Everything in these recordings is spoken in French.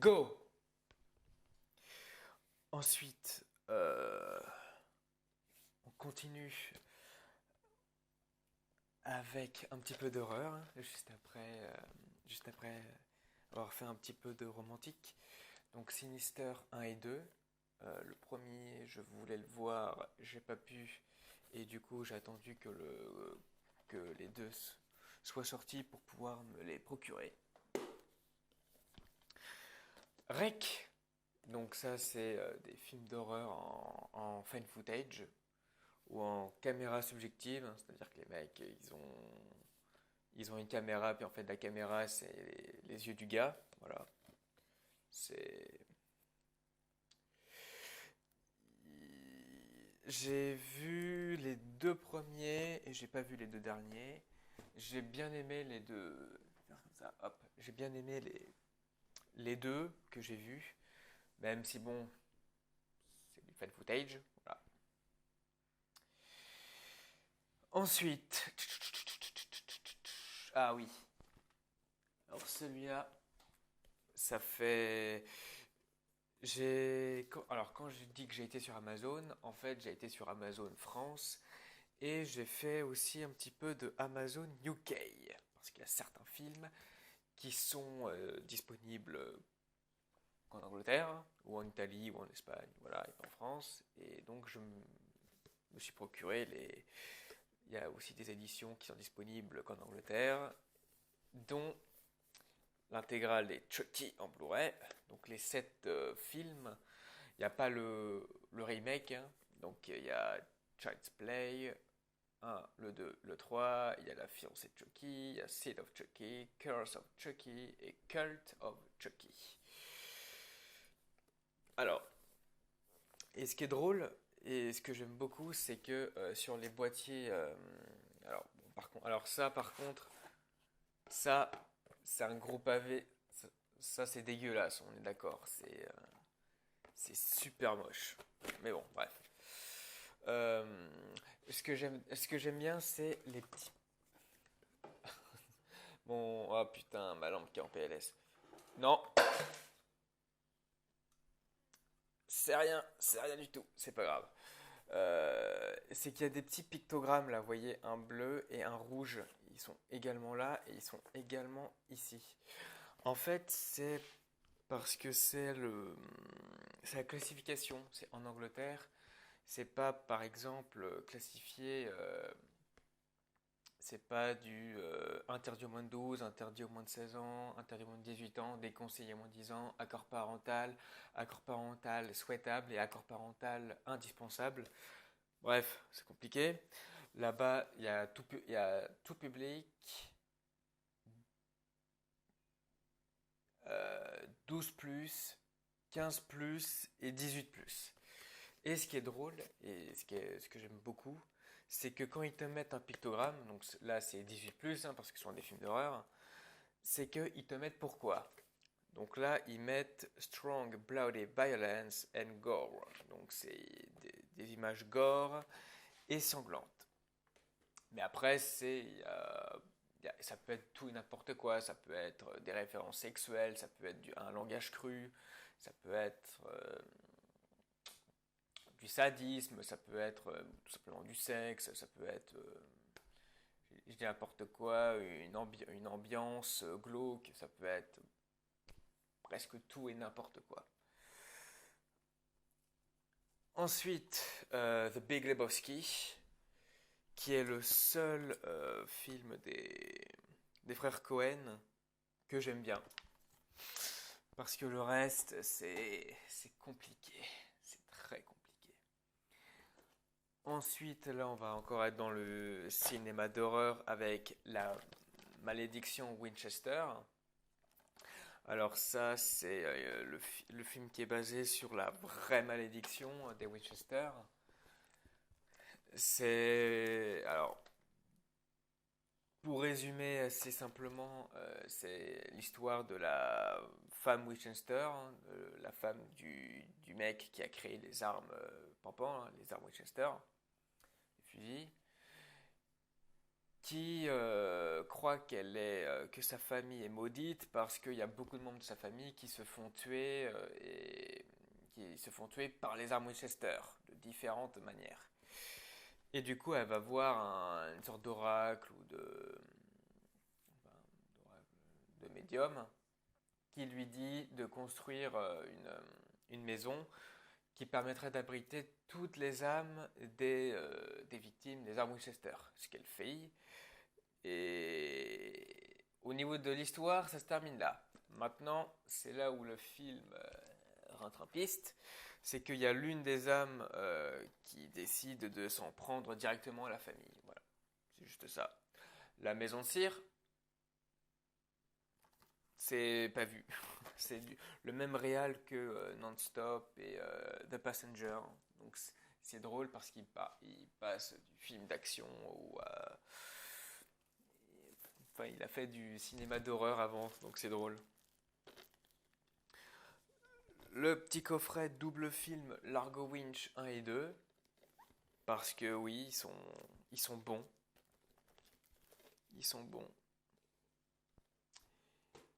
Go! Ensuite, on continue avec un petit peu d'horreur, hein, juste après avoir fait un petit peu de romantique. Donc Sinister 1 et 2. Le premier, je voulais le voir, j'ai pas pu. Et du coup, j'ai attendu que les deux soient sortis pour pouvoir me les procurer. Rec. Donc ça, c'est des films d'horreur en fan footage ou en caméra subjective, hein, c'est-à-dire que les mecs, ils ont une caméra, puis en fait la caméra, c'est les yeux du gars, voilà. C'est... J'ai vu les deux premiers et j'ai pas vu les deux derniers. J'ai bien aimé les deux. Faire comme ça, hop. J'ai bien aimé les deux que j'ai vus, même si bon, c'est du fan footage, voilà. Ensuite, ah oui, alors celui-là, ça fait. Alors quand je dis que j'ai été sur Amazon, en fait j'ai été sur Amazon France et j'ai fait aussi un petit peu de Amazon UK parce qu'il y a certains films qui sont disponibles qu'en Angleterre ou en Italie ou en Espagne, voilà, et pas en France. Et donc je me suis procuré les. Il y a aussi des éditions qui sont disponibles qu'en Angleterre, dont l'intégrale des Chucky en Blu-ray, donc les 7 films. Il n'y a pas le remake, hein. Donc il y a Child's Play, 1, le 2, le 3, il y a La fiancée de Chucky, il y a Seed of Chucky, Curse of Chucky et Cult of Chucky. Alors, et ce qui est drôle, et ce que j'aime beaucoup, c'est que sur les boîtiers... alors, bon, par contre, ça, c'est un gros pavé. Ça, c'est dégueulasse, on est d'accord. C'est super moche. Mais bon, bref. Euh, ce que j'aime bien, c'est les petits. Bon, oh putain, ma lampe qui est en PLS. Non, c'est rien du tout, c'est pas grave. C'est qu'il y a des petits pictogrammes là, vous voyez, un bleu et un rouge. Ils sont également là et ils sont également ici. En fait, c'est parce que c'est la classification. C'est en Angleterre. C'est pas, par exemple, classifié. C'est pas du interdit au moins de 12, interdit au moins de 16 ans, interdit au moins de 18 ans, déconseillé au moins de 10 ans, accord parental souhaitable et accord parental indispensable. Bref, c'est compliqué. Là-bas, il y a tout public, 12 plus, 15 plus et 18 plus. Et ce qui est drôle, et ce que j'aime beaucoup, c'est que quand ils te mettent un pictogramme, donc là c'est 18 plus, hein, parce que ce sont des films d'horreur, c'est qu'ils te mettent pourquoi. Donc là, ils mettent Strong Bloody Violence and Gore. Donc c'est des images gore et sanglantes. Mais après, ça peut être tout et n'importe quoi. Ça peut être des références sexuelles, ça peut être un langage cru, ça peut être du sadisme, ça peut être tout simplement du sexe, ça peut être, je dis n'importe quoi, une ambiance glauque, ça peut être presque tout et n'importe quoi. Ensuite, The Big Lebowski, qui est le seul film des frères Cohen que j'aime bien. Parce que le reste, c'est compliqué. C'est très compliqué. Ensuite, là, on va encore être dans le cinéma d'horreur avec La Malédiction Winchester. Alors ça, c'est le film qui est basé sur la vraie malédiction des Winchester. C'est... Alors, pour résumer assez simplement, c'est l'histoire de la femme Winchester, hein, la femme du mec qui a créé les armes Pampan, hein, les armes Winchester, les fusils, qui, croit que sa famille est maudite parce qu'il y a beaucoup de membres de sa famille qui se font tuer et qui se font tuer par les armes Winchester de différentes manières. Et du coup, elle va voir une sorte d'oracle ou de médium qui lui dit de construire une maison qui permettrait d'abriter toutes les âmes des victimes des armes Winchester, ce qu'elle fait. Et au niveau de l'histoire, ça se termine là. Maintenant, c'est là où le film rentre en piste, c'est qu'il y a l'une des âmes qui décide de s'en prendre directement à la famille. Voilà, c'est juste ça. La maison de cire, c'est pas vu. C'est le même réal que Non-Stop et The Passenger. Donc c'est drôle parce il passe du film d'action enfin, il a fait du cinéma d'horreur avant, donc c'est drôle. Le petit coffret double film Largo Winch 1 et 2. Parce que oui, ils sont bons. Ils sont bons.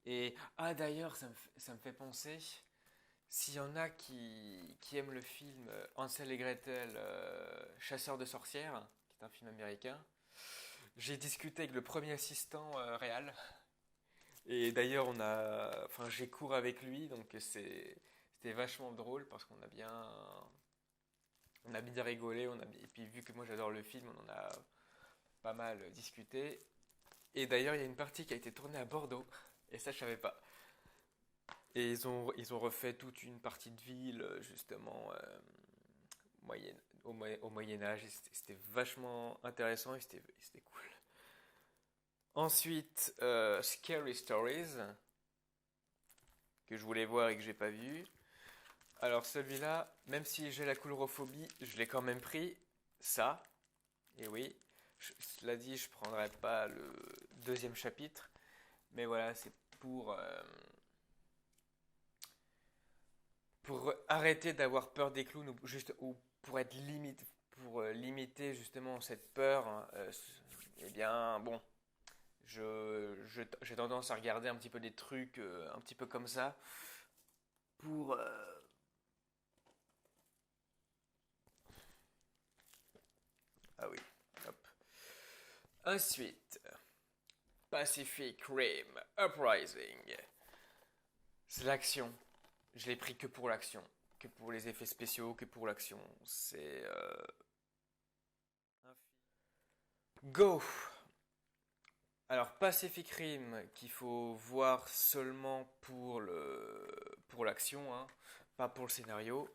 Et ah d'ailleurs, ça me fait penser, s'il y en a qui aiment le film Hansel et Gretel, Chasseurs de sorcières, qui est un film américain, j'ai discuté avec le premier assistant réal. Et d'ailleurs, enfin, j'ai cours avec lui, donc c'était vachement drôle parce on a bien rigolé, et puis vu que moi j'adore le film, on en a pas mal discuté. Et d'ailleurs, il y a une partie qui a été tournée à Bordeaux, et ça je savais pas. Et ils ont refait toute une partie de ville, justement, au Moyen Âge, et c'était vachement intéressant et c'était cool. Ensuite, Scary Stories, que je voulais voir et que j'ai pas vu. Alors celui-là, même si j'ai la coulrophobie, je l'ai quand même pris. Ça, et oui, cela dit, je prendrai pas le deuxième chapitre, mais voilà, c'est pour arrêter d'avoir peur des clowns ou pour être pour limiter justement cette peur. Eh bien, bon, j'ai tendance à regarder un petit peu des trucs un petit peu comme ça pour ah oui, hop. Ensuite, Pacific Rim Uprising. C'est l'action. Je l'ai pris que pour l'action, que pour les effets spéciaux, que pour l'action. C'est Go. Alors Pacific Rim qu'il faut voir seulement pour l'action, hein, pas pour le scénario.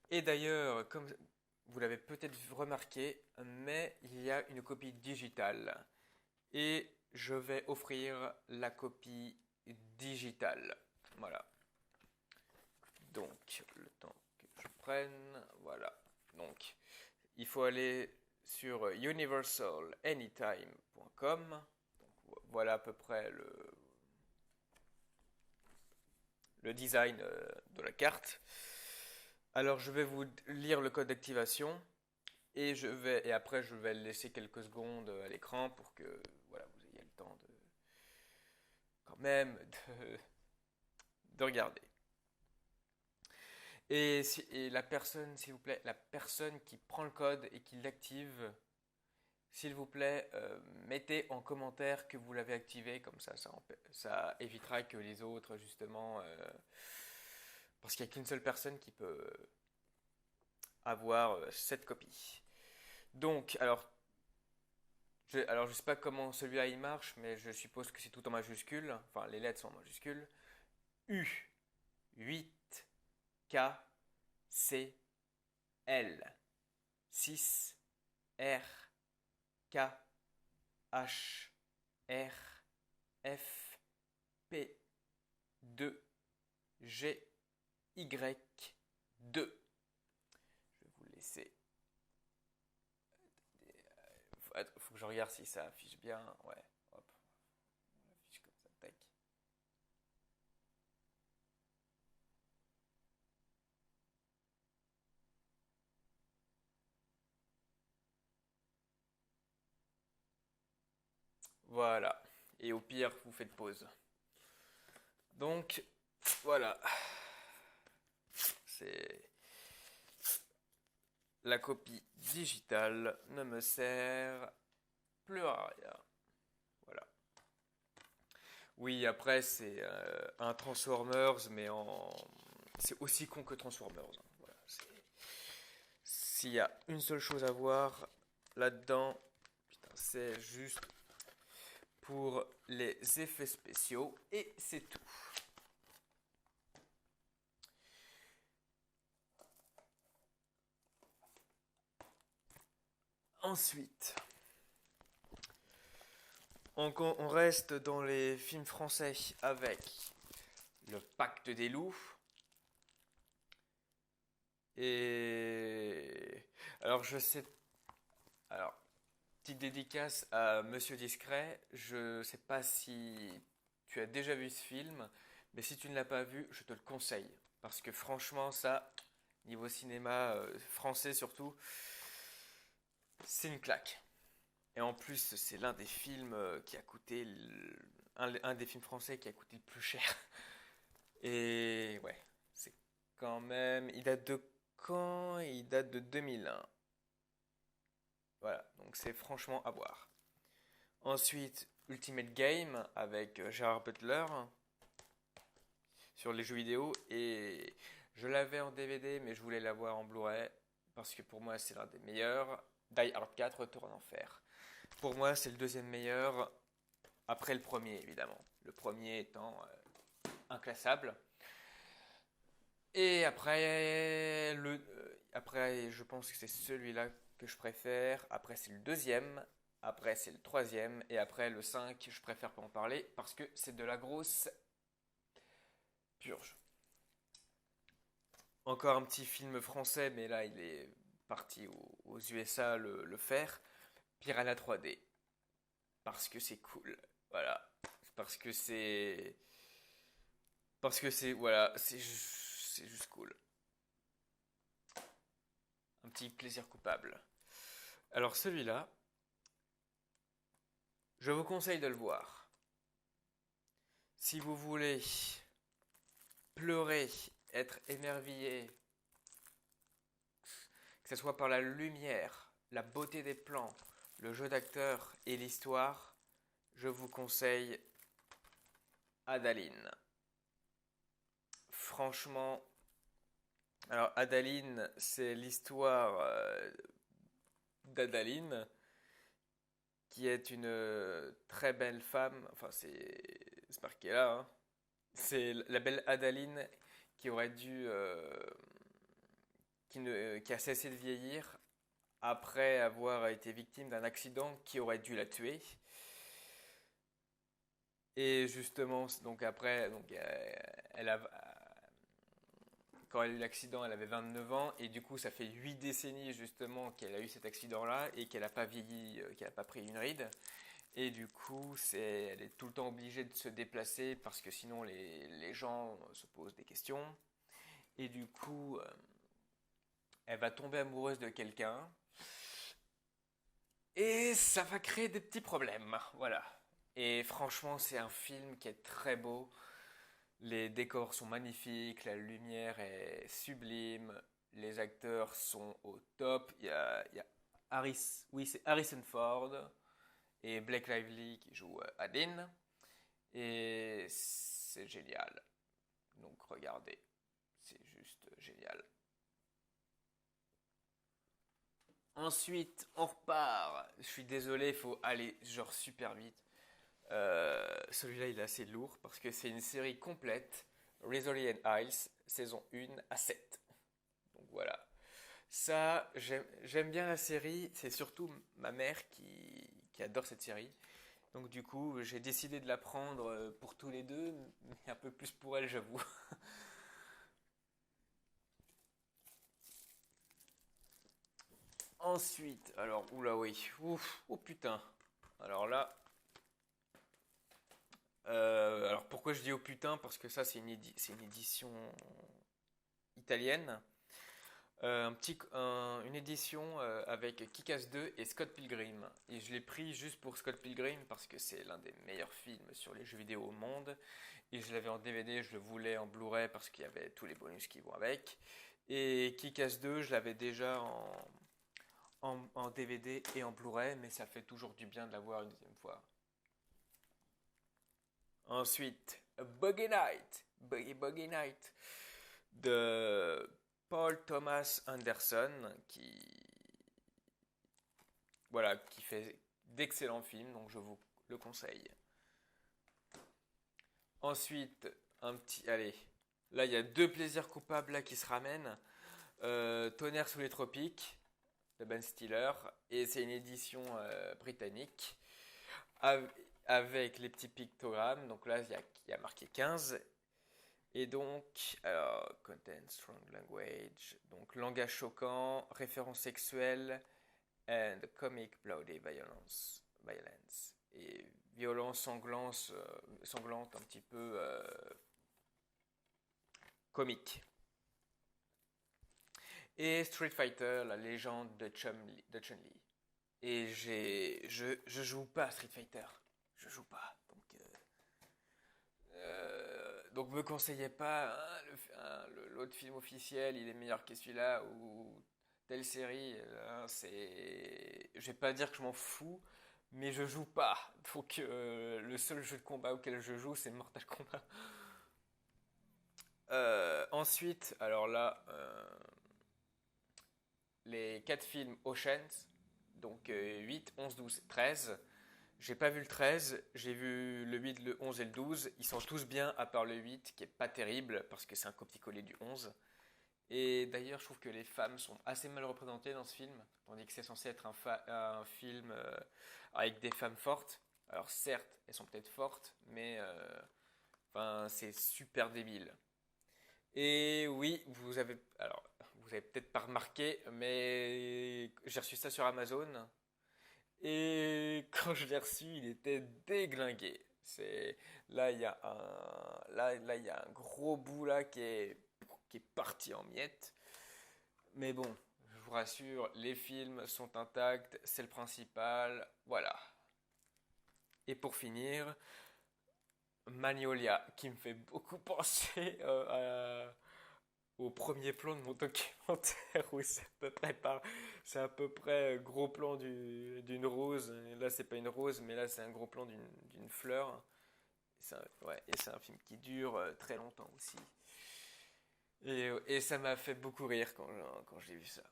Et d'ailleurs, comme vous l'avez peut-être remarqué, mais il y a une copie digitale. Et je vais offrir la copie digitale. Voilà. Donc, le temps que je prenne, voilà. Donc, il faut aller sur universalanytime.com. Voilà à peu près le design de la carte. Alors, je vais vous lire le code d'activation et après je vais laisser quelques secondes à l'écran pour que voilà, vous ayez le temps de quand même de regarder. Et la personne, s'il vous plaît, la personne qui prend le code et qui l'active, s'il vous plaît, mettez en commentaire que vous l'avez activé, comme ça évitera que les autres, justement, parce qu'il n'y a qu'une seule personne qui peut avoir cette copie. Donc, alors je sais pas comment celui-là il marche, mais je suppose que c'est tout en majuscule, enfin les lettres sont en majuscule. U, 8, K, C, L, 6, R, K, H, R, F, P, 2, G, Y, 2. Je vais vous laisser. Faut que je regarde si ça affiche bien. Ouais, hop. On affiche comme ça, tac. Voilà. et au pire, vous faites pause. Donc, voilà. C'est... La copie digitale ne me sert plus à rien. Voilà. Oui, après, c'est un Transformers, mais en... C'est aussi con que Transformers. Hein. Voilà, s'il y a une seule chose à voir là-dedans, putain, c'est juste pour les effets spéciaux et c'est tout. Ensuite, on reste dans les films français avec Le Pacte des loups. Et alors je sais, alors petite dédicace à Monsieur Discret. Je sais pas si tu as déjà vu ce film, mais si tu ne l'as pas vu, je te le conseille parce que franchement ça, niveau cinéma français surtout, c'est une claque. Et en plus, c'est l'un des films qui a coûté un des films français qui a coûté le plus cher. Et ouais, c'est quand même. Il date de quand? Il date de 2001. Voilà, donc c'est franchement à voir. Ensuite, Ultimate Game avec Gerard Butler sur les jeux vidéo. Et je l'avais en DVD, mais je voulais l'avoir en Blu-ray parce que pour moi, c'est l'un des meilleurs. Die Hard 4, Retour en enfer. Pour moi, c'est le deuxième meilleur après le premier, évidemment. Le premier étant inclassable. Et après, je pense que c'est celui-là que je préfère. Après, c'est le deuxième. Après, c'est le troisième. Et après, le 5, je préfère pas en parler parce que c'est de la grosse purge. Encore un petit film français, mais là, il est parti aux USA le faire. Piranha 3D. Parce que c'est cool. Voilà. Parce que c'est. Parce que c'est. Voilà. C'est juste cool. Un petit plaisir coupable. Alors celui-là, je vous conseille de le voir. Si vous voulez pleurer, être émerveillé, que ce soit par la lumière, la beauté des plans, le jeu d'acteur et l'histoire, je vous conseille Adaline. Franchement, alors Adaline, c'est l'histoire d'Adaline, qui est une très belle femme, enfin c'est marqué là, hein. C'est la belle Adaline qui aurait dû, qui a cessé de vieillir après avoir été victime d'un accident qui aurait dû la tuer. Et justement, donc après, donc, elle a, quand elle a eu l'accident, elle avait 29 ans, et du coup, ça fait 8 décennies justement qu'elle a eu cet accident-là, et qu'elle n'a pas vieilli, qu'elle n'a pas pris une ride. Et du coup, elle est tout le temps obligée de se déplacer, parce que sinon les gens se posent des questions. Et du coup, elle va tomber amoureuse de quelqu'un, et ça va créer des petits problèmes. Voilà. Et franchement, c'est un film qui est très beau. Les décors sont magnifiques, la lumière est sublime, les acteurs sont au top. Il y a oui, c'est Harrison Ford et Blake Lively qui joue Adine. Et c'est génial. Donc regardez, c'est juste génial. Ensuite, on repart. Je suis désolé, il faut aller genre super vite. Celui-là, il est assez lourd parce que c'est une série complète. Resolient Isles, saison 1 à 7. Donc voilà. Ça, j'aime bien la série. C'est surtout ma mère qui adore cette série. Donc du coup, j'ai décidé de la prendre pour tous les deux, mais un peu plus pour elle, j'avoue. Ensuite, alors, oula oui. Ouf, oh putain. Alors là, alors pourquoi je dis oh putain? Parce que ça c'est une édition italienne. Une édition avec Kick-Ass 2 et Scott Pilgrim. Et je l'ai pris juste pour Scott Pilgrim parce que c'est l'un des meilleurs films sur les jeux vidéo au monde. Et je l'avais en DVD, je le voulais en Blu-ray parce qu'il y avait tous les bonus qui vont avec. Et Kick-Ass 2, je l'avais déjà en DVD et en Blu-ray, mais ça fait toujours du bien de l'avoir une deuxième fois. Ensuite, Buggy Night, Buggy Night de Paul Thomas Anderson qui fait d'excellents films, donc je vous le conseille. Ensuite, allez, là il y a deux plaisirs coupables là qui se ramènent. Tonnerre sous les tropiques de Ben Stiller, et c'est une édition britannique avec les petits pictogrammes. Donc là il y a marqué 15. Et donc, alors, content strong language, donc langage choquant, référence sexuelle, and comic bloody violence. Et violence sanglante un petit peu comique. Et Street Fighter, la légende de Chun-Li. Et je joue pas à Street Fighter. Je joue pas. Donc me conseillez pas l'autre film officiel, il est meilleur que celui-là, ou telle série. Je vais pas dire que je m'en fous, mais je joue pas. Donc le seul jeu de combat auquel je joue, c'est Mortal Kombat. Ensuite, alors là, les 4 films Oceans, donc 8, 11, 12, 13. J'ai pas vu le 13, j'ai vu le 8, le 11 et le 12. Ils sont tous bien, à part le 8, qui est pas terrible, parce que c'est un copier-coller du 11. Et d'ailleurs, je trouve que les femmes sont assez mal représentées dans ce film, tandis que c'est censé être un film avec des femmes fortes. Alors certes, elles sont peut-être fortes, mais c'est super débile. Et oui, vous avez peut-être pas remarqué, mais j'ai reçu ça sur Amazon. Et quand je l'ai reçu, il était déglingué. Là, il y a il y a un gros bout là qui est parti en miettes. Mais bon, je vous rassure, les films sont intacts, c'est le principal. Voilà. Et pour finir, Magnolia, qui me fait beaucoup penser au premier plan de mon documentaire où c'est à peu près gros plan d'une rose. Et là, c'est pas une rose, mais là, c'est un gros plan d'une fleur. Et c'est un film qui dure très longtemps aussi. Et ça m'a fait beaucoup rire quand j'ai vu ça.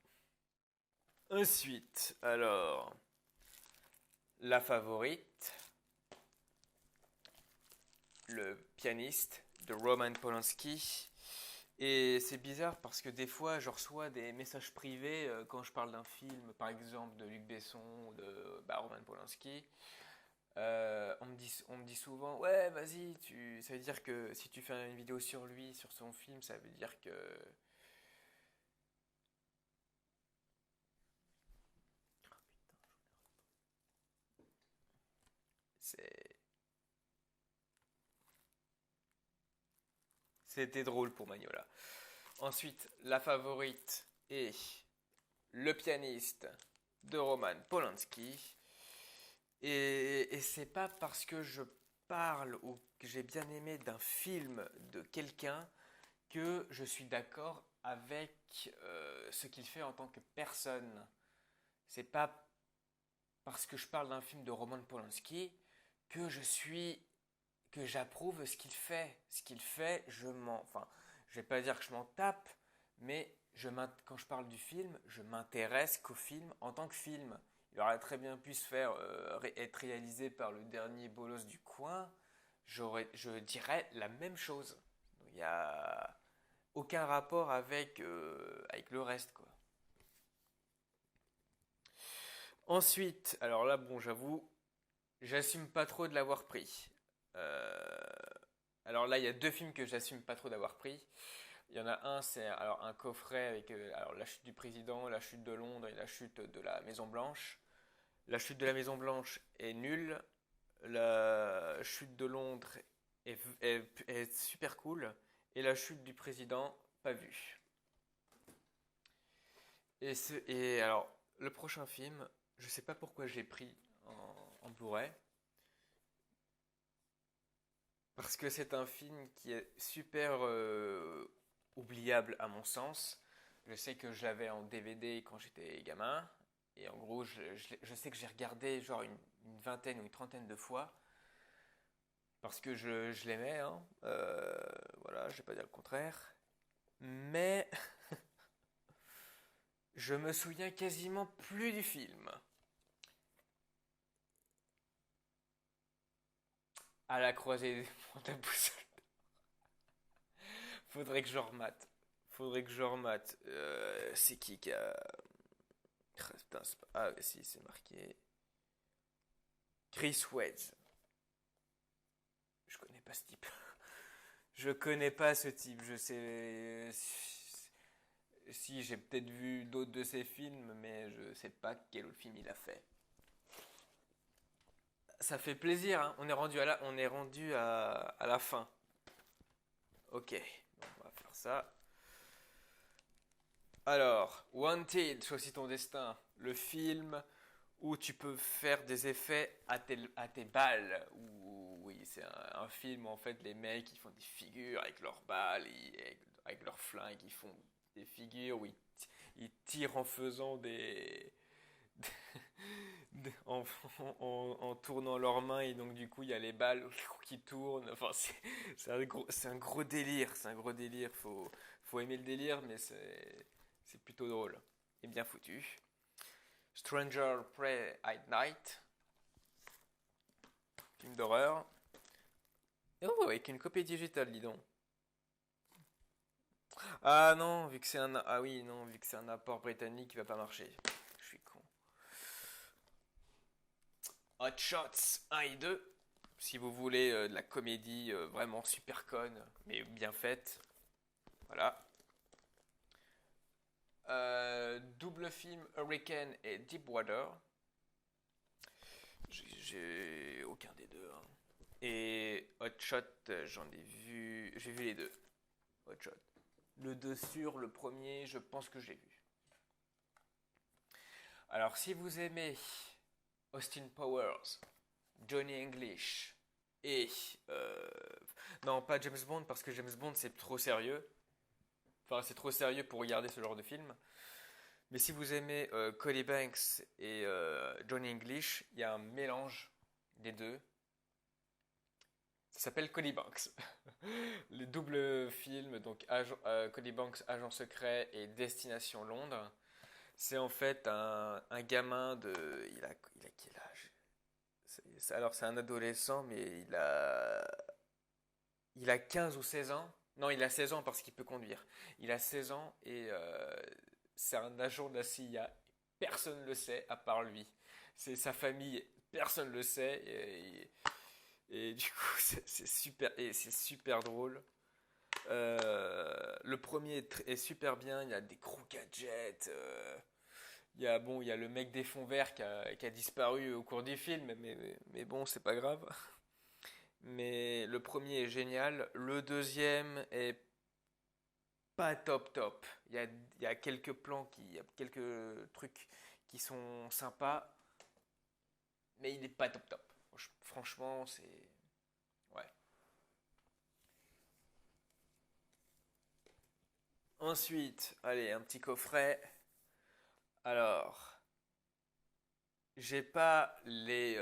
Ensuite, alors, La Favorite, le pianiste de Roman Polanski. Et c'est bizarre parce que des fois je reçois des messages privés quand je parle d'un film, par exemple de Luc Besson ou de Roman Polanski. On me dit souvent, ouais, vas-y, ça veut dire que si tu fais une vidéo sur lui, sur son film, ça veut dire que c'est c'était drôle pour Magnola. Ensuite, La Favorite et Le pianiste de Roman Polanski. Et c'est pas parce que je parle ou que j'ai bien aimé d'un film de quelqu'un que je suis d'accord avec ce qu'il fait en tant que personne. C'est pas parce que je parle d'un film de Roman Polanski que que j'approuve ce qu'il fait. Ce qu'il fait, je vais pas dire que je m'en tape, mais quand je parle du film, je m'intéresse qu'au film en tant que film. Il aurait très bien pu être réalisé par le dernier bolos du coin. Je dirais la même chose. Il n'y a aucun rapport avec le reste, quoi. Ensuite, alors là, bon, j'avoue, j'assume pas trop de l'avoir pris. Euh, alors là, il y a deux films que j'assume pas trop d'avoir pris. Il y en a un, c'est alors un coffret avec la chute du président, la chute de Londres et la chute de la Maison Blanche. La chute de la Maison Blanche est nulle. La chute de Londres est super cool. Et la chute du président, pas vue. Et alors, le prochain film, je sais pas pourquoi j'ai pris en Blu-ray, parce que c'est un film qui est super oubliable à mon sens. Je sais que je l'avais en DVD quand j'étais gamin, et en gros, je sais que j'ai regardé genre une vingtaine ou une trentaine de fois, parce que je l'aimais, hein. Voilà, je vais pas dire le contraire. Mais je me souviens quasiment plus du film. À la croisée des monts de la boussole. Faudrait que je remate. Faudrait que je remate. C'est qui a. Ah, putain, ah, si, c'est marqué. Chris Wedge. Je connais pas ce type. Je connais pas ce type. Je sais. Si, j'ai peut-être vu d'autres de ses films, mais je sais pas quel autre film il a fait. Ça fait plaisir, hein. On est rendu à la fin. Ok, donc on va faire ça. Alors, Wanted, choisis ton destin. Le film où tu peux faire des effets à tes balles. Oui, c'est un film où en fait les mecs ils font des figures avec leurs balles, avec leurs flingues, ils font des figures où ils tirent en faisant en, en tournant leurs mains et donc du coup il y a les balles qui tournent. Enfin, c'est un gros délire, c'est un gros délire. Faut aimer le délire, mais c'est plutôt drôle et bien foutu. Stranger Prey at Night, film d'horreur. Oh, avec une copie digitale, dis donc. Ah non, vu que c'est un, ah oui, non, vu que c'est un apport britannique, il va pas marcher. Je suis con. Hot Shots 1 et 2. Si vous voulez de la comédie vraiment super conne, mais bien faite. Voilà. Double film Hurricane et Deepwater. J'ai aucun des deux, hein. Et Hot Shot, j'en ai vu. J'ai vu les deux. Hot Shot. Le 2 sur le premier, je pense que j'ai vu. Alors, si vous aimez Austin Powers, Johnny English et. euh, non, pas James Bond, parce que James Bond c'est trop sérieux. Enfin, c'est trop sérieux pour regarder ce genre de film. Mais si vous aimez Cody Banks et Johnny English, il y a un mélange des deux. Ça s'appelle Cody Banks. Les doubles films, donc Cody Banks, Agent secret et Destination Londres. C'est en fait un gamin de. Il a quel âge? Alors c'est un adolescent, mais il a 15 ou 16 ans. Non, il a 16 ans parce qu'il peut conduire. Il a 16 ans et c'est un agent de la CIA. Personne ne le sait à part lui. C'est sa famille, personne ne le sait. Et du coup, c'est super drôle. Le premier est super bien. Il y a des gros gadgets. Il y a le mec des fonds verts qui a disparu au cours du film, mais bon, c'est pas grave. Mais le premier est génial. Le deuxième est pas top top. Il y a quelques il y a quelques trucs qui sont sympas, mais il n'est pas top top. Franchement, c'est. Ouais. Ensuite, allez, un petit coffret. Alors, j'ai pas les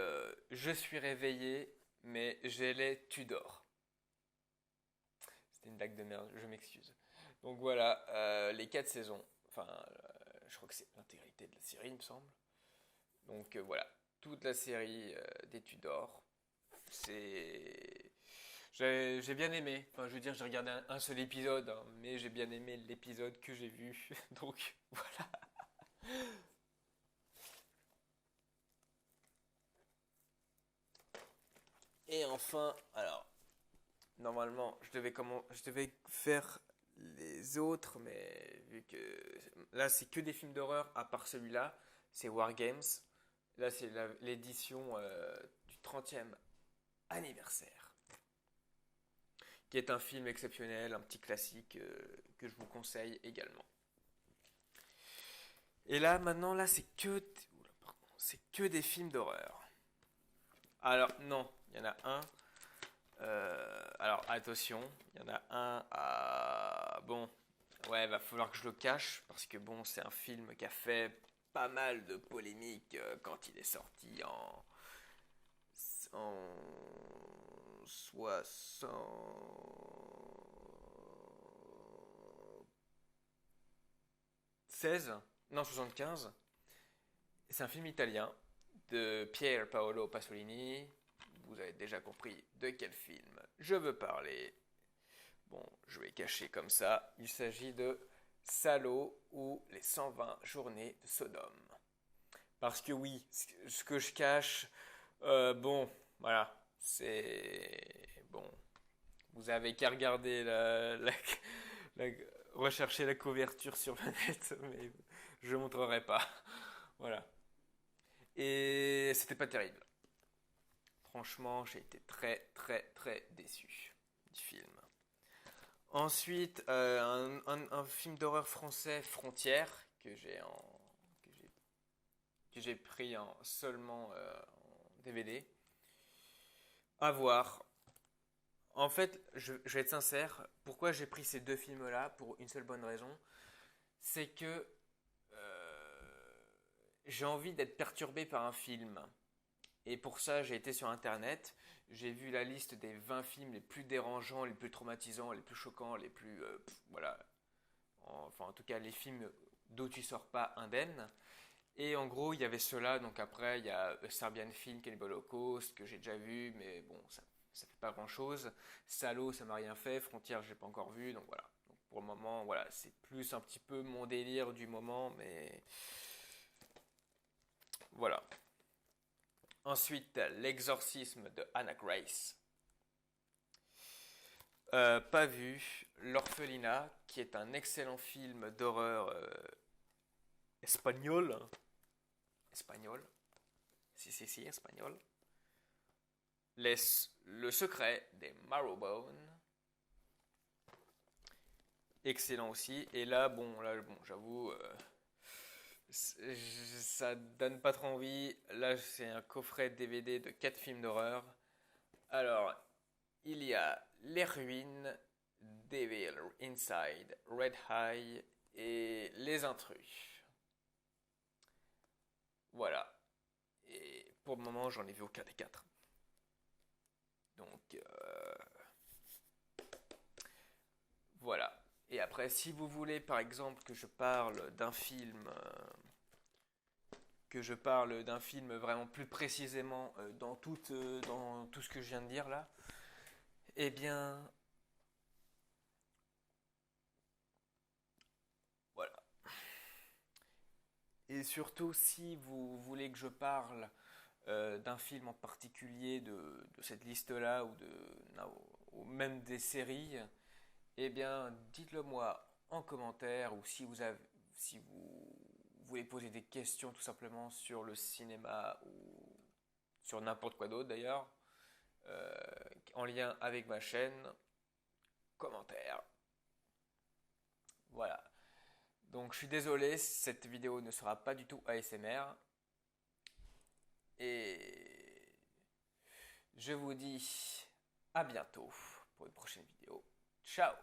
Je suis réveillé, mais j'ai les Tudors. C'était une blague de merde, je m'excuse. Donc voilà, les 4 saisons. Enfin, je crois que c'est l'intégralité de la série, il me semble. Donc voilà, toute la série des Tudors. C'est. J'ai bien aimé. Enfin, je veux dire, j'ai regardé un seul épisode, hein, mais j'ai bien aimé l'épisode que j'ai vu. Donc voilà. Et enfin, alors, normalement, je devais faire les autres, mais vu que là, c'est que des films d'horreur, à part celui-là, c'est War Games. Là, c'est l'édition du 30e anniversaire, qui est un film exceptionnel, un petit classique que je vous conseille également. Et là, maintenant, là, oula, pardon, c'est que des films d'horreur. Alors, non, il y en a un. Alors, attention, il y en a un à... Bon, ouais, va falloir que je le cache, parce que bon, c'est un film qui a fait pas mal de polémiques quand il est sorti en 76, non 75. C'est un film italien de Pier Paolo Pasolini. Vous avez déjà compris de quel film je veux parler. Bon, je vais cacher comme ça. Il s'agit de Salo ou les 120 journées de Sodome. Parce que oui, ce que je cache, bon, voilà, c'est bon. Vous avez qu'à regarder la- rechercher la couverture sur le net, mais je ne montrerai pas. Voilà. Et c'était pas terrible. Franchement, j'ai été très très très déçu du film. Ensuite, un film d'horreur français, Frontières, que j'ai que j'ai pris seulement en DVD. À voir. En fait, je vais être sincère, pourquoi j'ai pris ces deux films-là pour une seule bonne raison, c'est que j'ai envie d'être perturbé par un film. Et pour ça, j'ai été sur Internet, j'ai vu la liste des 20 films les plus dérangeants, les plus traumatisants, les plus choquants, les plus... voilà. Enfin, en tout cas, les films d'où tu sors pas indemne. Et en gros, il y avait ceux-là. Donc après, il y a Serbian Film, Cannibal Holocaust, que j'ai déjà vu, mais bon, ça fait pas grand-chose. Salo, ça m'a rien fait. Frontières, j'ai pas encore vu. Donc voilà. Donc pour le moment, voilà, c'est plus un petit peu mon délire du moment, mais voilà. Ensuite, L'exorcisme de Anna Grace. Pas vu. L'Orphelinat, qui est un excellent film d'horreur espagnol. Espagnol. Si, espagnol. Le secret des Marrowbone. Excellent aussi. Et là, bon, j'avoue, ça donne pas trop envie. Là, c'est un coffret DVD de 4 films d'horreur. Alors, il y a Les Ruines, Devil Inside, Red High et Les Intrus. Voilà. Et pour le moment, j'en ai vu aucun des 4. Donc, voilà. Et après, si vous voulez, par exemple, que je parle d'un film, vraiment plus précisément dans tout ce que je viens de dire là, eh bien, voilà. Et surtout, si vous voulez que je parle d'un film en particulier de cette liste-là non, ou même des séries, eh bien, dites-le moi en commentaire ou si vous voulez poser des questions tout simplement sur le cinéma ou sur n'importe quoi d'autre d'ailleurs, euh, en lien avec ma chaîne, commentaire. Voilà. Donc je suis désolé, cette vidéo ne sera pas du tout ASMR. Et je vous dis à bientôt pour une prochaine vidéo. Ciao!